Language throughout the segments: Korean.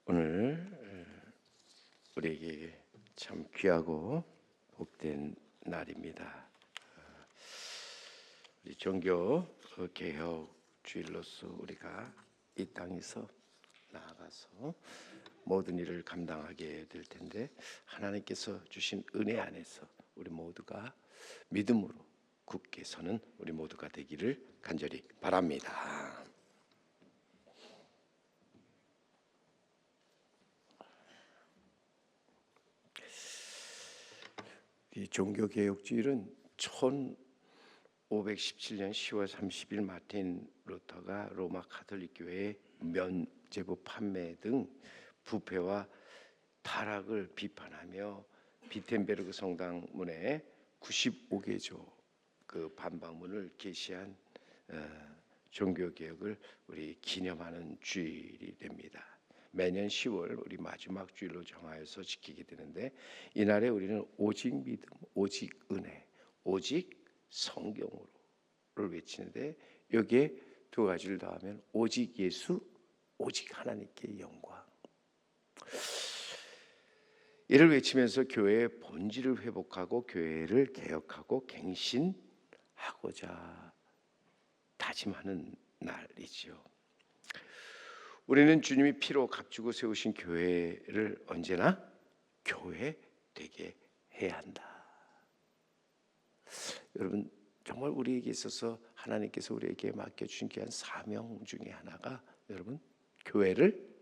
오늘 우리에게 참 귀하고 복된 날입니다. 우리 종교 개혁주일로서 우리가 이 땅에서 나아가서 모든 일을 감당하게 될 텐데, 하나님께서 주신 은혜 안에서 우리 모두가 믿음으로 굳게 서는 우리 모두가 되기를 간절히 바랍니다. 이 종교개혁주일은 1517년 10월 30일 마틴 루터가 로마 가톨릭 교회의 면죄부 판매 등 부패와 타락을 비판하며 비텐베르그 성당문에 95개조 그 반박문을 게시한 종교개혁을 우리 기념하는 주일이 됩니다. 매년 10월 우리 마지막 주일로 정하여서 지키게 되는데, 이날에 우리는 오직 믿음, 오직 은혜, 오직 성경으로를 외치는데, 여기에 두 가지를 더하면 오직 예수, 오직 하나님께 영광. 이를 외치면서 교회의 본질을 회복하고 교회를 개혁하고 갱신하고자 다짐하는 날이지요. 우리는 주님이 피로 값주고 세우신 교회를 언제나 교회 되게 해야 한다. 여러분, 정말 우리에게 있어서 하나님께서 우리에게 맡겨주신 귀한 사명 중에 하나가 여러분, 교회를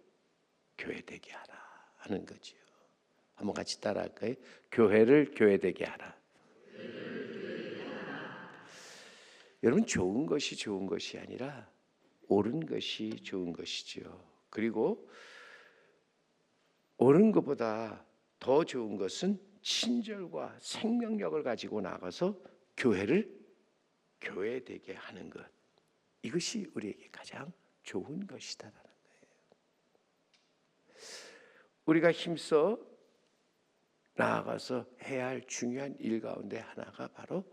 교회 되게 하라 하는 거지요. 한번 같이 따라할까요? 교회를 교회 되게 하라. 여러분, 좋은 것이 좋은 것이 아니라 옳은 것이 좋은 것이지요. 그리고 옳은 것보다 더 좋은 것은 친절과 생명력을 가지고 나가서 교회를 교회되게 하는 것. 이것이 우리에게 가장 좋은 것이다라는 거예요. 우리가 힘써 나아가서 해야 할 중요한 일 가운데 하나가 바로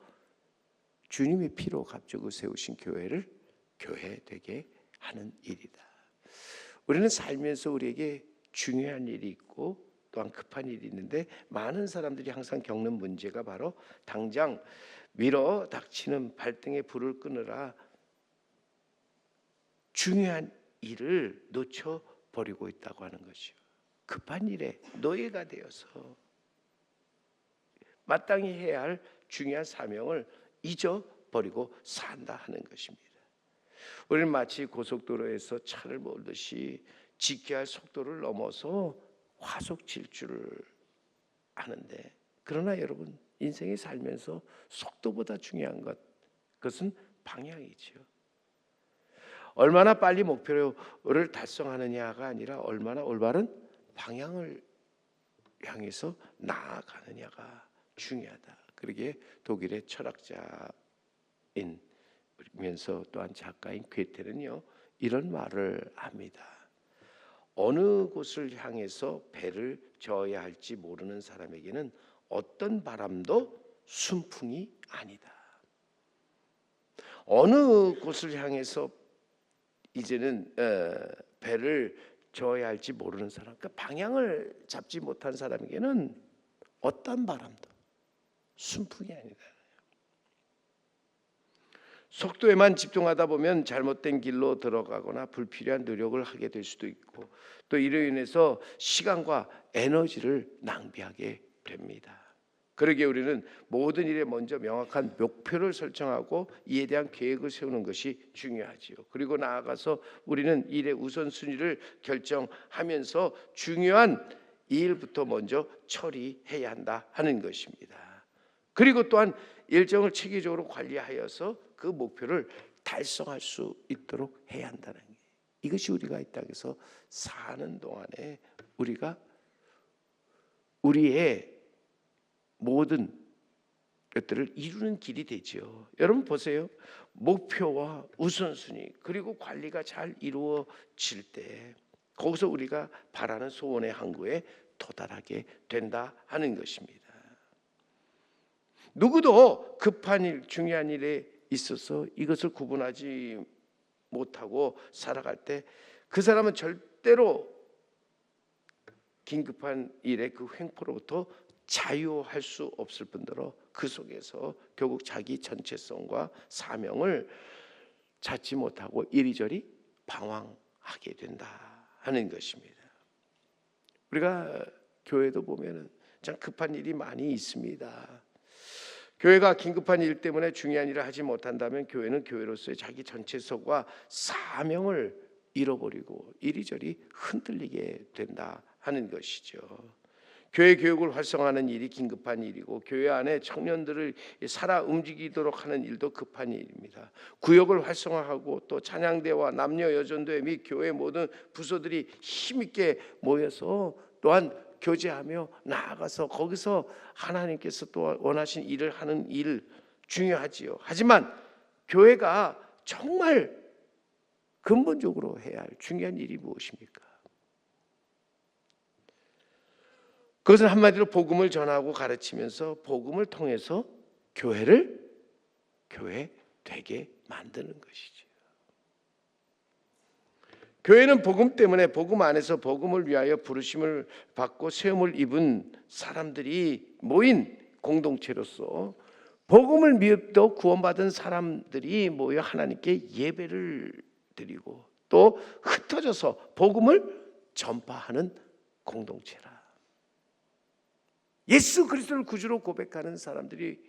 주님의 피로 값주고 세우신 교회를 교회되게 하는 일이다. 우리는 살면서 우리에게 중요한 일이 있고 또한 급한 일이 있는데, 많은 사람들이 항상 겪는 문제가 바로 당장 밀어 닥치는 발등에 불을 끄느라 중요한 일을 놓쳐버리고 있다고 하는 것이요. 급한 일에 노예가 되어서 마땅히 해야 할 중요한 사명을 잊어버리고 산다 하는 것입니다. 우리는 마치 고속도로에서 차를 몰듯이 지켜야 할 속도를 넘어서 화속 질주를 하는데, 그러나 여러분, 인생에 살면서 속도보다 중요한 것, 그것은 방향이지요. 얼마나 빨리 목표를 달성하느냐가 아니라 얼마나 올바른 방향을 향해서 나아가느냐가 중요하다. 그러기에 독일의 철학자인 면서 또한 작가인 괴테는요, 이런 말을 합니다. 어느 곳을 향해서 배를 저어야 할지 모르는 사람에게는 어떤 바람도 순풍이 아니다. 어느 곳을 향해서 이제는 배를 저어야 할지 모르는 사람, 그러니까 방향을 잡지 못한 사람에게는 어떤 바람도 순풍이 아니다. 속도에만 집중하다 보면 잘못된 길로 들어가거나 불필요한 노력을 하게 될 수도 있고, 또 이로 인해서 시간과 에너지를 낭비하게 됩니다. 그러기에 우리는 모든 일에 먼저 명확한 목표를 설정하고 이에 대한 계획을 세우는 것이 중요하지요. 그리고 나아가서 우리는 일의 우선순위를 결정하면서 중요한 일부터 먼저 처리해야 한다 하는 것입니다. 그리고 또한 일정을 체계적으로 관리하여서 그 목표를 달성할 수 있도록 해야 한다는 게, 이것이 우리가 이 땅에서 사는 동안에 우리가 우리의 모든 것들을 이루는 길이 되죠. 여러분 보세요. 목표와 우선순위 그리고 관리가 잘 이루어질 때 거기서 우리가 바라는 소원의 항구에 도달하게 된다 하는 것입니다. 누구도 급한 일, 중요한 일에 있어서 이것을 구분하지 못하고 살아갈 때 그 사람은 절대로 긴급한 일의 그 횡포로부터 자유할 수 없을 뿐더러 그 속에서 결국 자기 전체성과 사명을 찾지 못하고 이리저리 방황하게 된다 하는 것입니다. 우리가 교회도 보면은 참 급한 일이 많이 있습니다. 교회가 긴급한 일 때문에 중요한 일을 하지 못한다면 교회는 교회로서의 자기 전체성과 사명을 잃어버리고 이리저리 흔들리게 된다 하는 것이죠. 교회 교육을 활성화하는 일이 긴급한 일이고 교회 안에 청년들을 살아 움직이도록 하는 일도 급한 일입니다. 구역을 활성화하고 또 찬양대와 남녀 여전대 및 교회 모든 부서들이 힘있게 모여서 또한 교제하며 나아가서 거기서 하나님께서 또 원하신 일을 하는 일 중요하지요. 하지만 교회가 정말 근본적으로 해야 할 중요한 일이 무엇입니까? 그것은 한마디로 복음을 전하고 가르치면서 복음을 통해서 교회를 교회 되게 만드는 것이죠. 교회는 복음 때문에 복음 안에서 복음을 위하여 부르심을 받고 세움을 입은 사람들이 모인 공동체로서 복음을 믿어 구원받은 사람들이 모여 하나님께 예배를 드리고 또 흩어져서 복음을 전파하는 공동체라. 예수 그리스도를 구주로 고백하는 사람들이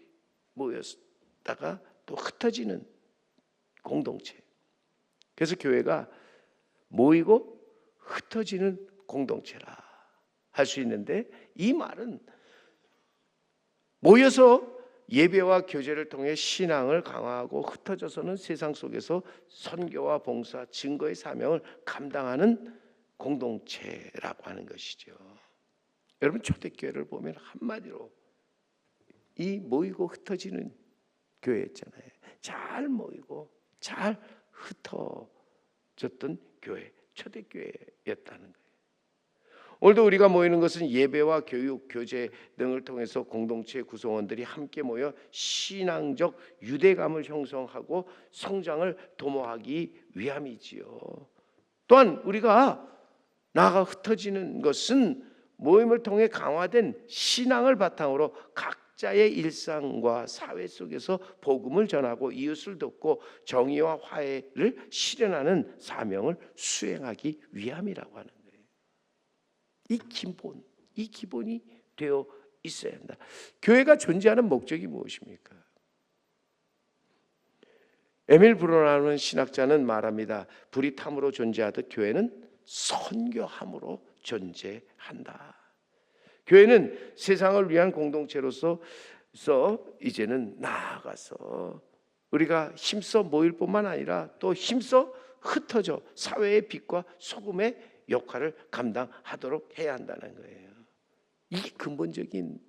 모였다가 또 흩어지는 공동체. 그래서 교회가 모이고 흩어지는 공동체라 할 수 있는데, 이 말은 모여서 예배와 교제를 통해 신앙을 강화하고 흩어져서는 세상 속에서 선교와 봉사, 증거의 사명을 감당하는 공동체라고 하는 것이죠. 여러분, 초대교회를 보면 한마디로 이 모이고 흩어지는 교회였잖아요. 잘 모이고 잘 흩어졌던 교회, 초대교회였다는 거예요. 오늘도 우리가 모이는 것은 예배와 교육, 교제 등을 통해서 공동체 구성원들이 함께 모여 신앙적 유대감을 형성하고 성장을 도모하기 위함이지요. 또한 우리가 나아가 흩어지는 것은 모임을 통해 강화된 신앙을 바탕으로 각자의 일상과 사회 속에서 복음을 전하고 이웃을 돕고 정의와 화해를 실현하는 사명을 수행하기 위함이라고 하는 거예요. 이 기본이 되어 있어야 한다. 교회가 존재하는 목적이 무엇입니까? 에밀 브로나는 신학자는 말합니다. 불이 탐으로 존재하듯 교회는 선교함으로 존재한다. 교회는 세상을 위한 공동체로서 이제는 나아가서 우리가 힘써 모일 뿐만 아니라 또 힘써 흩어져 사회의 빛과 소금의 역할을 감당하도록 해야 한다는 거예요. 이게 근본적인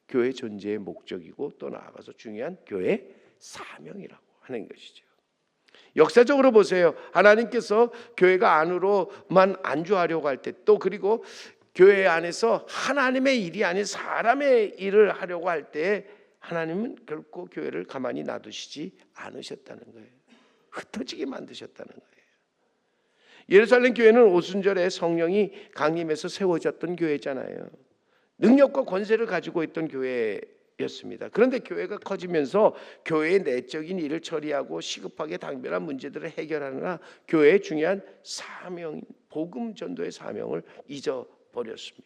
교회 존재의 목적이고 또 나아가서 중요한 교회 사명이라고 하는 것이죠. 역사적으로 보세요. 하나님께서 교회가 안으로만 안주하려고 할 때, 또 그리고 교회 안에서 하나님의 일이 아닌 사람의 일을 하려고 할 때 하나님은 결코 교회를 가만히 놔두시지 않으셨다는 거예요. 흩어지게 만드셨다는 거예요. 예루살렘 교회는 오순절에 성령이 강림해서 세워졌던 교회잖아요. 능력과 권세를 가지고 있던 교회였습니다. 그런데 교회가 커지면서 교회의 내적인 일을 처리하고 시급하게 당면한 문제들을 해결하느라 교회의 중요한 사명, 복음 전도의 사명을 잊어버렸습니다.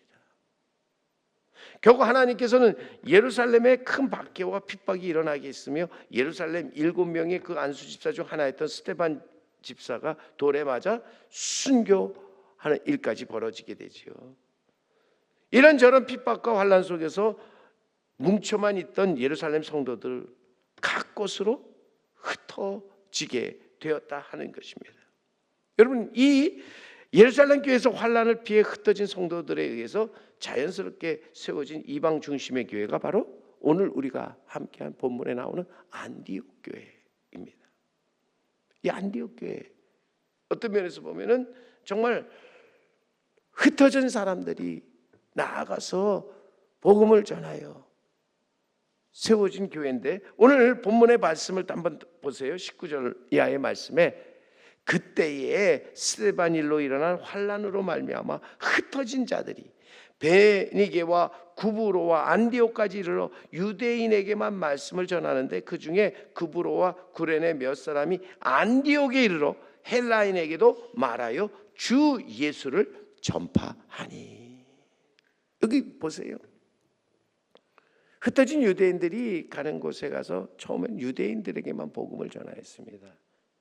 결국 하나님께서는 예루살렘에 큰 박해와 핍박이 일어나게 했으며 예루살렘 7명의 그 안수 집사 중 하나였던 스데반 집사가 돌에 맞아 순교하는 일까지 벌어지게 되지요. 이런저런 핍박과 환난 속에서 뭉쳐만 있던 예루살렘 성도들 각 곳으로 흩어지게 되었다 하는 것입니다. 여러분, 이 예루살렘 교회에서 환난을 피해 흩어진 성도들에 의해서 자연스럽게 세워진 이방 중심의 교회가 바로 오늘 우리가 함께한 본문에 나오는 안디옥 교회입니다. 이 안디옥 교회, 어떤 면에서 보면은 정말 흩어진 사람들이 나아가서 복음을 전하여 세워진 교회인데, 오늘 본문의 말씀을 한번 보세요. 19절 이하의 말씀에 그때에 스데반일로 일어난 환란으로 말미암아 흩어진 자들이 베니게와 구브로와 안디옥까지 이르러 유대인에게만 말씀을 전하는데 그 중에 구브로와 구레네 몇 사람이 안디옥에 이르러 헬라인에게도 말하여 주 예수를 전파하니. 여기 보세요. 흩어진 유대인들이 가는 곳에 가서 처음엔 유대인들에게만 복음을 전하였습니다.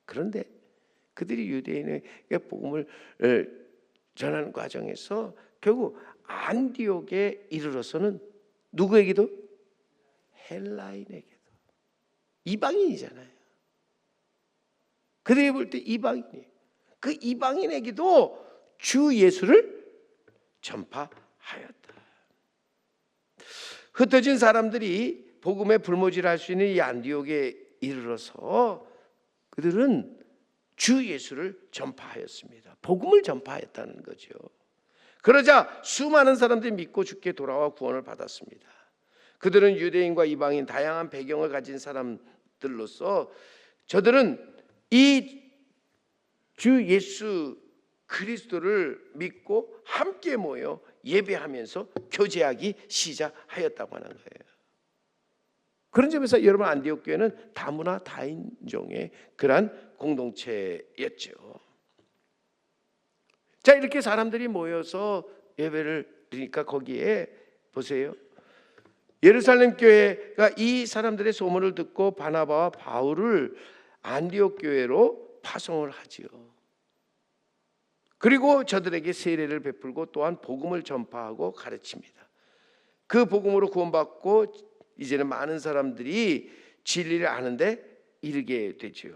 그런데 그들이 유대인에게 복음을 전하는 과정에서 결국 안디옥에 이르러서는 누구에게도? 헬라인에게도. 이방인이잖아요. 그들이 볼 때 이방인이에요. 그 이방인에게도 주 예수를 전파하였다. 흩어진 사람들이 복음에 불모질할 수 있는 이 안디옥에 이르러서 그들은 주 예수를 전파하였습니다. 복음을 전파했다는 거죠. 그러자 수많은 사람들이 믿고 주께 돌아와 구원을 받았습니다. 그들은 유대인과 이방인 다양한 배경을 가진 사람들로서 저들은 이 주 예수 그리스도를 믿고 함께 모여 예배하면서 교제하기 시작하였다고 하는 거예요. 그런 점에서 여러분 안디옥 교회는 다문화 다인종의 그러한 공동체였죠. 자, 이렇게 사람들이 모여서 예배를 드리니까 거기에 보세요. 예루살렘 교회가 이 사람들의 소문을 듣고 바나바와 바울을 안디옥 교회로 파송을 하지요. 그리고 저들에게 세례를 베풀고 또한 복음을 전파하고 가르칩니다. 그 복음으로 구원받고 이제는 많은 사람들이 진리를 아는데 이르게 되죠.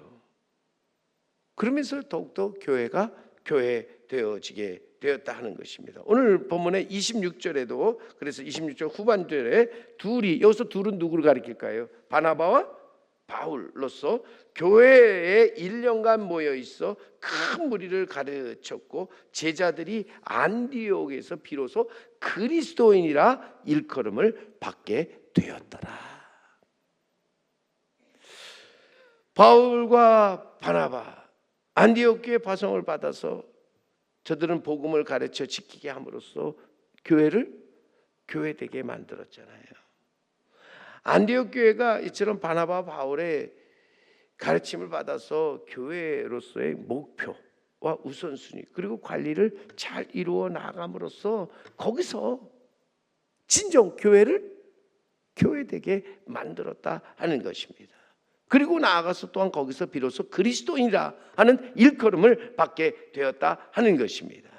그러면서 더욱더 교회가 교회되어지게 되었다 하는 것입니다. 오늘 본문의 26절에도 그래서 26절 후반절에 둘이, 여기서 둘은 누구를 가리킬까요? 바나바와 바울로서 교회에 1년간 모여 있어 큰 무리를 가르쳤고 제자들이 안디옥에서 비로소 그리스도인이라 일컬음을 받게 되었더라. 바울과 바나바 안디옥 교회 파송을 받아서 저들은 복음을 가르쳐 지키게 함으로써 교회를 교회되게 만들었잖아요. 안디옥 교회가 이처럼 바나바 바울의 가르침을 받아서 교회로서의 목표와 우선순위 그리고 관리를 잘 이루어 나감으로써 거기서 진정 교회를 교회되게 만들었다 하는 것입니다. 그리고 나아가서 또한 거기서 비로소 그리스도인이라 하는 일컬음을 받게 되었다 하는 것입니다.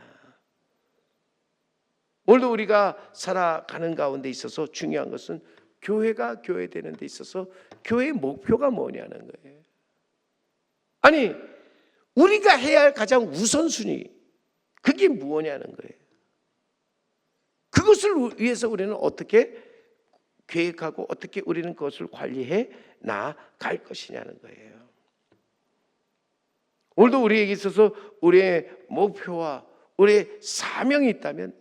오늘도 우리가 살아가는 가운데 있어서 중요한 것은 교회가 교회되는 데 있어서 교회의 목표가 뭐냐는 거예요. 아니, 우리가 해야 할 가장 우선순위 그게 무엇냐는 거예요. 그것을 위해서 우리는 어떻게 계획하고 어떻게 우리는 그것을 관리해 나갈 것이냐는 거예요. 오늘도 우리에게 있어서 우리의 목표와 우리의 사명이 있다면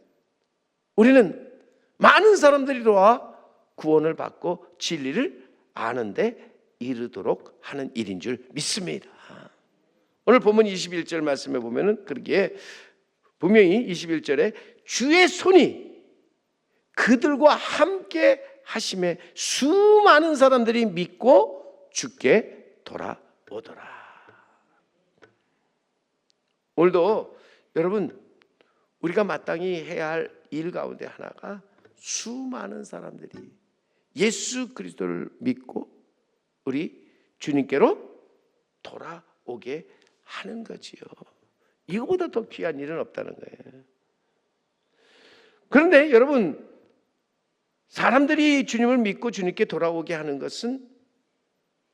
우리는 많은 사람들이 들어와 구원을 받고 진리를 아는데 이르도록 하는 일인 줄 믿습니다. 오늘 본문 21절 말씀에 보면은 그러기에 분명히 21절에 주의 손이 그들과 함께 하심에 수많은 사람들이 믿고 주께 돌아오더라. 오늘도 여러분 우리가 마땅히 해야 할 일 가운데 하나가 수많은 사람들이 예수 그리스도를 믿고 우리 주님께로 돌아오게 하는 거지요. 이거보다 더 귀한 일은 없다는 거예요. 그런데 여러분 사람들이 주님을 믿고 주님께 돌아오게 하는 것은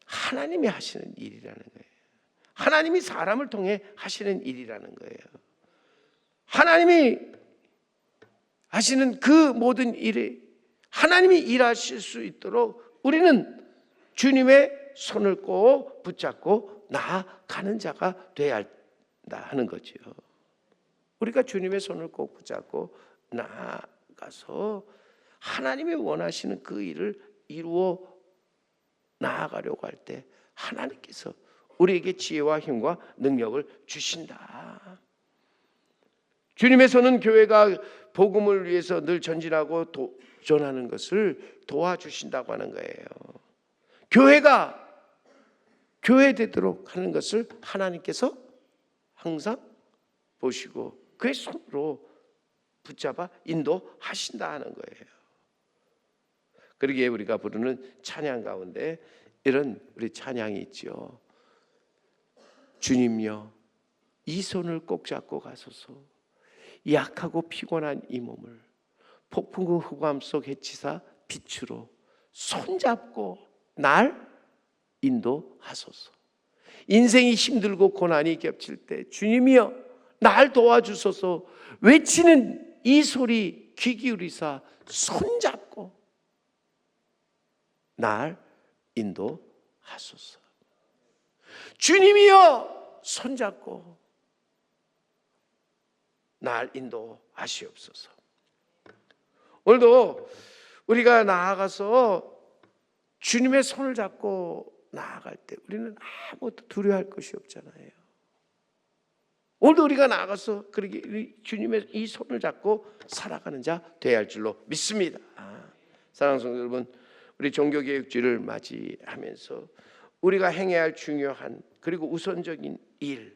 하나님이 하시는 일이라는 거예요. 하나님이 사람을 통해 하시는 일이라는 거예요. 하나님이 하시는 그 모든 일이 하나님이 일하실 수 있도록 우리는 주님의 손을 꼭 붙잡고 나아가는 자가 되어야 한다 하는 거죠. 우리가 주님의 손을 꼭 붙잡고 나아가서 하나님이 원하시는 그 일을 이루어 나아가려고 할 때 하나님께서 우리에게 지혜와 힘과 능력을 주신다. 주님의 손은 교회가 복음을 위해서 늘 전진하고 도전하는 것을 도와주신다고 하는 거예요. 교회가 교회 되도록 하는 것을 하나님께서 항상 보시고 그의 손으로 붙잡아 인도하신다 하는 거예요. 그러기에 우리가 부르는 찬양 가운데 이런 우리 찬양이 있죠. 주님여 이 손을 꼭 잡고 가소서. 약하고 피곤한 이 몸을 폭풍과 흑암 속 해치사 빛으로 손잡고 날 인도하소서. 인생이 힘들고 고난이 겹칠 때 주님이여 날 도와주소서 외치는 이 소리 귀 기울이사 손잡고 날 인도하소서. 주님이여 손잡고 날 인도하시옵소서. 오늘도 우리가 나아가서 주님의 손을 잡고 나아갈 때 우리는 아무것도 두려워할 것이 없잖아요. 오늘도 우리가 나아가서 그렇게 주님의 이 손을 잡고 살아가는 자 되어야 할 줄로 믿습니다. 사랑하는 성도 여러분, 우리 종교개혁주의를 맞이하면서 우리가 행해야 할 중요한 그리고 우선적인 일,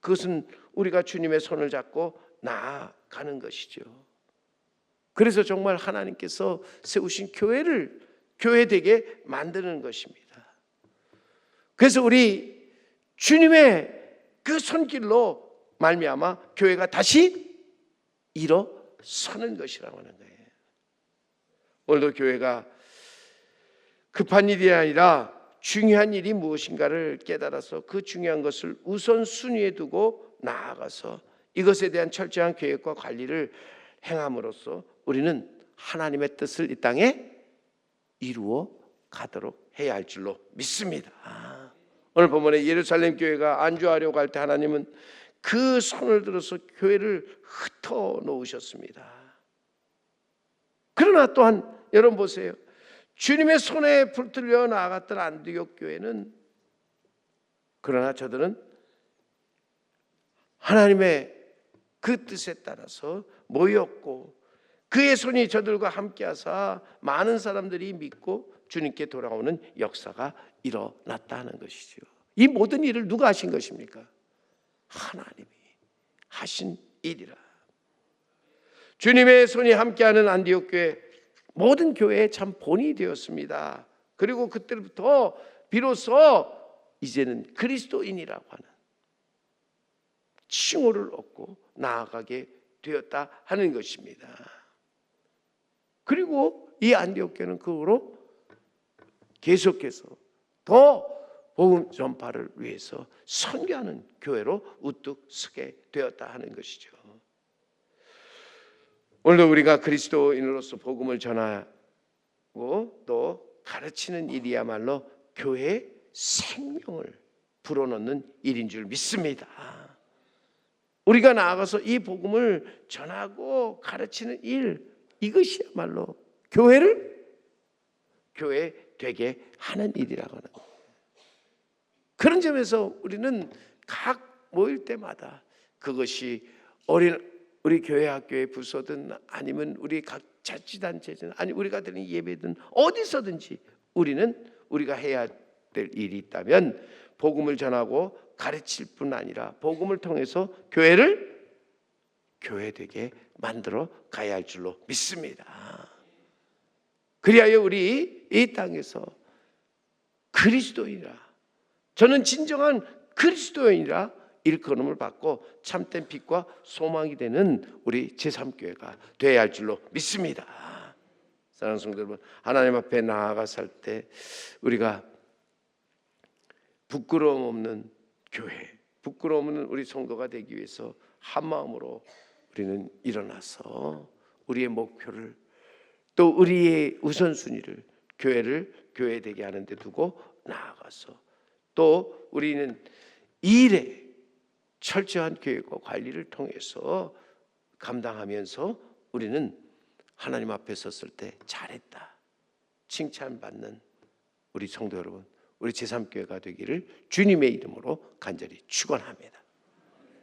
그것은 우리가 주님의 손을 잡고 나아가는 것이죠. 그래서 정말 하나님께서 세우신 교회를 교회되게 만드는 것입니다. 그래서 우리 주님의 그 손길로 말미암아 교회가 다시 일어서는 것이라고 하는 거예요. 오늘도 교회가 급한 일이 아니라 중요한 일이 무엇인가를 깨달아서 그 중요한 것을 우선순위에 두고 나아가서 이것에 대한 철저한 계획과 관리를 행함으로써 우리는 하나님의 뜻을 이 땅에 이루어 가도록 해야 할 줄로 믿습니다. 오늘 본문에 예루살렘 교회가 안주하려고 할 때 하나님은 그 손을 들어서 교회를 흩어 놓으셨습니다. 그러나 또한 여러분 보세요. 주님의 손에 붙들려 나아갔던 안디옥 교회는 그러나 저들은 하나님의 그 뜻에 따라서 모였고 그의 손이 저들과 함께 하사 많은 사람들이 믿고 주님께 돌아오는 역사가 일어났다 하는 것이죠. 이 모든 일을 누가 하신 것입니까? 하나님이 하신 일이라. 주님의 손이 함께하는 안디옥 교회, 모든 교회의 참 본이 되었습니다. 그리고 그때부터 비로소 이제는 그리스도인이라고 하는 칭호를 얻고 나아가게 되었다 하는 것입니다. 그리고 이 안디옥 교회는 그 후로 계속해서 더 복음 전파를 위해서 선교하는 교회로 우뚝 서게 되었다 하는 것이죠. 오늘도 우리가 그리스도인으로서 복음을 전하고 또 가르치는 일이야말로 교회의 생명을 불어넣는 일인 줄 믿습니다. 우리가 나아가서 이 복음을 전하고 가르치는 일, 이것이야말로 교회를 교회 되게 하는 일이라고 하는 거예요. 그런 점에서 우리는 각 모일 때마다 그것이 우리 교회 학교의 부서든 아니면 우리 각 자치단체든 아니 우리가 드리는 예배든 어디서든지 우리는 우리가 해야 될 일이 있다면 복음을 전하고 가르칠 뿐 아니라 복음을 통해서 교회를 교회되게 만들어 가야 할 줄로 믿습니다. 그리하여 우리 이 땅에서 그리스도인이라, 저는 진정한 그리스도인이라 일컬음을 받고 참된 빛과 소망이 되는 우리 제3교회가 되어야 할 줄로 믿습니다. 사랑하는 성도 여러분, 하나님 앞에 나아가 살 때 우리가 부끄러움 없는 교회, 부끄러움 없는 우리 성도가 되기 위해서 한 마음으로 우리는 일어나서 우리의 목표를 또 우리의 우선순위를 교회를 교회되게 하는 데 두고 나아가서 또 우리는 이 일에 철저한 계획과 관리를 통해서 감당하면서 우리는 하나님 앞에 섰을 때 잘했다 칭찬받는 우리 성도 여러분, 우리 제3교회가 되기를 주님의 이름으로 간절히 축원합니다.